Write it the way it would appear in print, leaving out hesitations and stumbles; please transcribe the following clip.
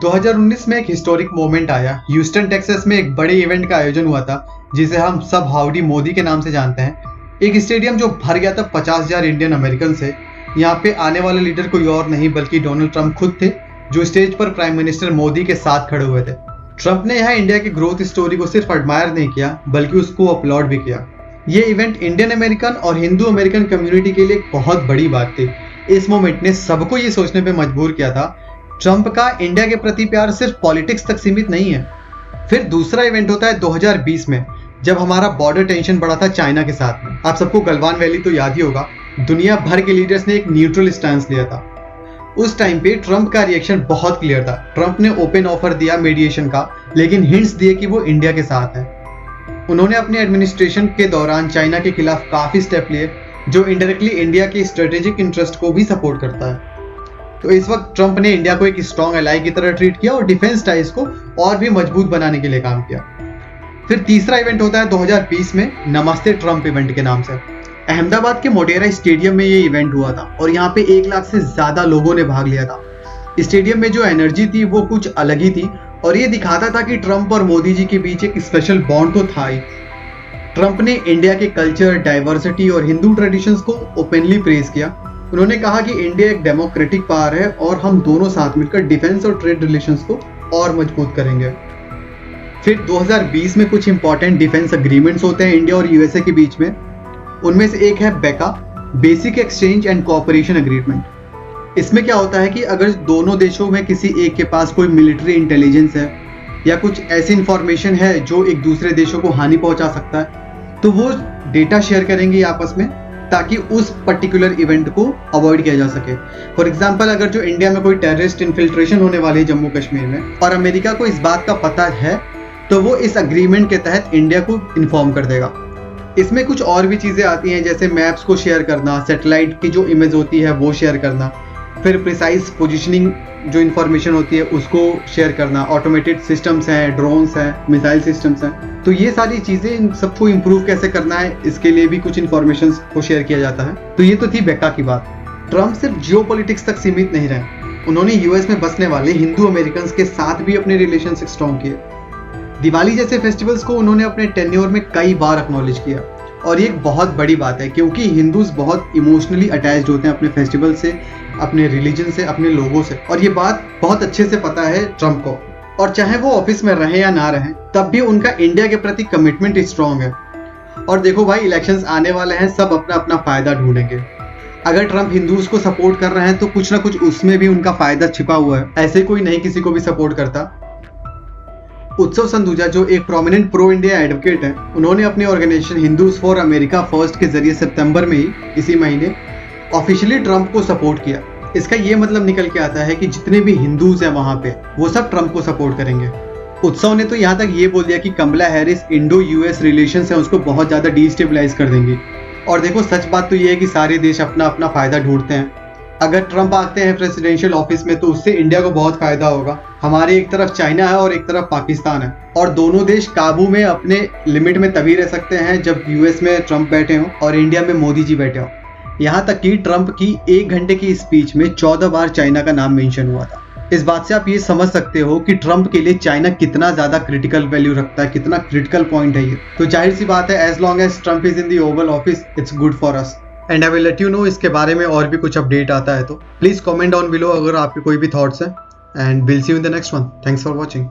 2019 में एक historic moment आया। ह्यूस्टन टेक्सास में एक बड़े इवेंट का आयोजन हुआ था जिसे हम सब हाउडी मोदी के नाम से जानते हैं। एक स्टेडियम जो भर गया था 50,000 इंडियन अमेरिकन से। यहाँ पे आने वाले लीडर कोई और नहीं बल्कि डोनाल्ड ट्रंप खुद थे, जो स्टेज पर प्राइम मिनिस्टर मोदी के साथ खड़े हुए थे। ट्रंप ने यहाँ इंडिया की ग्रोथ स्टोरी को सिर्फ एडमायर नहीं किया बल्कि उसको अपलॉड भी किया। ये इवेंट इंडियन अमेरिकन और हिंदू अमेरिकन कम्युनिटी के लिए एक बहुत बड़ी बात थी। इस मोमेंट ने सबको ये सोचने पे मजबूर किया था ट्रंप का इंडिया के प्रति प्यार सिर्फ पॉलिटिक्स तक सीमित नहीं है। फिर दूसरा इवेंट होता है 2020 में, जब हमारा बॉर्डर टेंशन बढ़ा था चाइना के साथ में। आप सबको गलवान वैली तो याद ही होगा। दुनिया भर के लीडर्स ने एक न्यूट्रल स्टैंस लिया था। उस टाइम पे ट्रंप का रिएक्शन बहुत क्लियर था। ट्रंप ने ओपन ऑफर दिया मीडिएशन का, लेकिन हिंट्स दिए कि वो इंडिया के साथ है। उन्होंने अपने एडमिनिस्ट्रेशन के दौरान चाइना के खिलाफ काफी स्टेप लिए जो इनडायरेक्टली इंडिया के स्ट्रेटेजिक इंटरेस्ट को भी सपोर्ट करता है। तो इस वक्त ट्रंप ने इंडिया को एक स्ट्रॉन्ग एलाई की तरह ट्रीट किया और डिफेंस टाइज को और भी मजबूत बनाने के लिए काम किया। फिर तीसरा इवेंट होता है 2020 में, नमस्ते ट्रंप इवेंट के नाम से। अहमदाबाद के मोटेरा स्टेडियम में ये इवेंट हुआ था और यहाँ पे 1 लाख से ज्यादा लोगों ने भाग लिया था। स्टेडियम में जो एनर्जी थी वो कुछ अलग ही थी और ये दिखाता था कि ट्रंप और मोदी जी के बीच एक स्पेशल बॉन्ड तो था ही। ट्रंप ने इंडिया के कल्चर, डाइवर्सिटी और हिंदू ट्रेडिशंस को ओपनली प्रेज किया। उन्होंने कहा कि इंडिया एक डेमोक्रेटिक पावर है और हम दोनों साथ मिलकर डिफेंस और ट्रेड रिलेशंस को और मजबूत करेंगे। फिर 2020 में कुछ इंपॉर्टेंट डिफेंस अग्रीमेंट्स होते हैं इंडिया और यूएसए के बीच में। उनमें से एक है बेका, basic exchange and cooperation agreement. इसमें क्या होता है कि अगर दोनों देशों में किसी एक के पास कोई मिलिट्री इंटेलिजेंस है या कुछ ऐसी इंफॉर्मेशन है जो एक दूसरे देशों को हानि पहुंचा सकता है, तो वो डेटा शेयर करेंगे आपस में ताकि उस पर्टिकुलर इवेंट को अवॉइड किया जा सके। फॉर एग्जाम्पल, अगर जो इंडिया में कोई टेररिस्ट इन्फिल्ट्रेशन होने वाली है जम्मू कश्मीर में और अमेरिका को इस बात का पता है, तो वो इस अग्रीमेंट के तहत इंडिया को इन्फॉर्म कर देगा। इसमें कुछ और भी चीज़ें आती हैं, जैसे मैप्स को शेयर करना, सैटेलाइट की जो इमेज होती है वो शेयर करना, फिर प्रिसाइज पोजीशनिंग जो इन्फॉर्मेशन होती है उसको शेयर करना, ऑटोमेटेड सिस्टम्स हैं, ड्रोन्स हैं, मिसाइल सिस्टम्स हैं। तो ये सारी चीज़ें इन सबको इम्प्रूव कैसे करना है, इसके लिए भी कुछ इन्फॉर्मेशन को शेयर किया जाता है। तो ये तो थी बेका की बात। ट्रंप सिर्फ जियोपॉलिटिक्स तक सीमित नहीं रहे, उन्होंने यूएस में बसने वाले हिंदू अमेरिकन के साथ भी अपने रिलेशन स्ट्रॉन्ग किए। दिवाली जैसे फेस्टिवल्स को उन्होंने अपने टेन्योर में कई बार एक्नॉलेज किया और ये एक बहुत बड़ी बात है क्योंकि हिंदूज बहुत इमोशनली अटैच्ड होते हैं अपने फेस्टिवल से, अपने रिलीजन से, अपने लोगों से। और ये बात बहुत अच्छे से पता है ट्रंप को। और चाहे वो ऑफिस में रहे या ना रहे, तब भी उनका इंडिया के प्रति कमिटमेंट स्ट्रॉन्ग है। और देखो भाई, इलेक्शंस आने वाले हैं, सब अपना अपना फायदा ढूंढेंगे। अगर ट्रंप हिंदूज को सपोर्ट कर रहे हैं तो कुछ ना कुछ उसमें भी उनका फायदा छिपा हुआ है। ऐसे कोई नहीं किसी को भी सपोर्ट करता। उत्सव संधूजा जो एक प्रोमिनेंट प्रो इंडिया एडवोकेट है, उन्होंने अपनी organization Hindus for America first के जरिए सितंबर में ही इसी महीने ऑफिशियली ट्रंप को सपोर्ट किया। इसका ये मतलब निकल के आता है कि जितने भी हिंदूज हैं वहां पे वो सब ट्रंप को सपोर्ट करेंगे। उत्सव ने तो यहाँ तक ये बोल दिया कि कमला हैरिस इंडो यूएस रिलेशंस है उसको बहुत ज्यादा डिस्टेबलाइज कर देंगी। और देखो, सच बात तो ये है कि सारे देश अपना अपना फायदा ढूंढते हैं। अगर ट्रंप आते हैं प्रेसिडेंशियल ऑफिस में तो उससे इंडिया को बहुत फायदा होगा। हमारे एक तरफ चाइना है और एक तरफ पाकिस्तान है और दोनों देश काबू में अपने लिमिट में तभी रह सकते हैं जब यूएस में ट्रंप बैठे हों और इंडिया में मोदी जी बैठे हों। यहाँ तक कि ट्रंप की 1 घंटे की स्पीच में 14 बार चाइना का नाम मेंशन हुआ था। इस बात से आप ये समझ सकते हो कि ट्रंप के लिए चाइना कितना ज्यादा क्रिटिकल वैल्यू रखता है, कितना क्रिटिकल पॉइंट है ये। तो जाहिर सी बात है, as long as Trump is in the Oval office, it's good for us. And I will let you know इसके बारे में और भी कुछ अपडेट आता है तो प्लीज कमेंट डाउन बिलो अगर आपके कोई भी थॉट्स हैं। And will see you in the next one. Thanks for watching.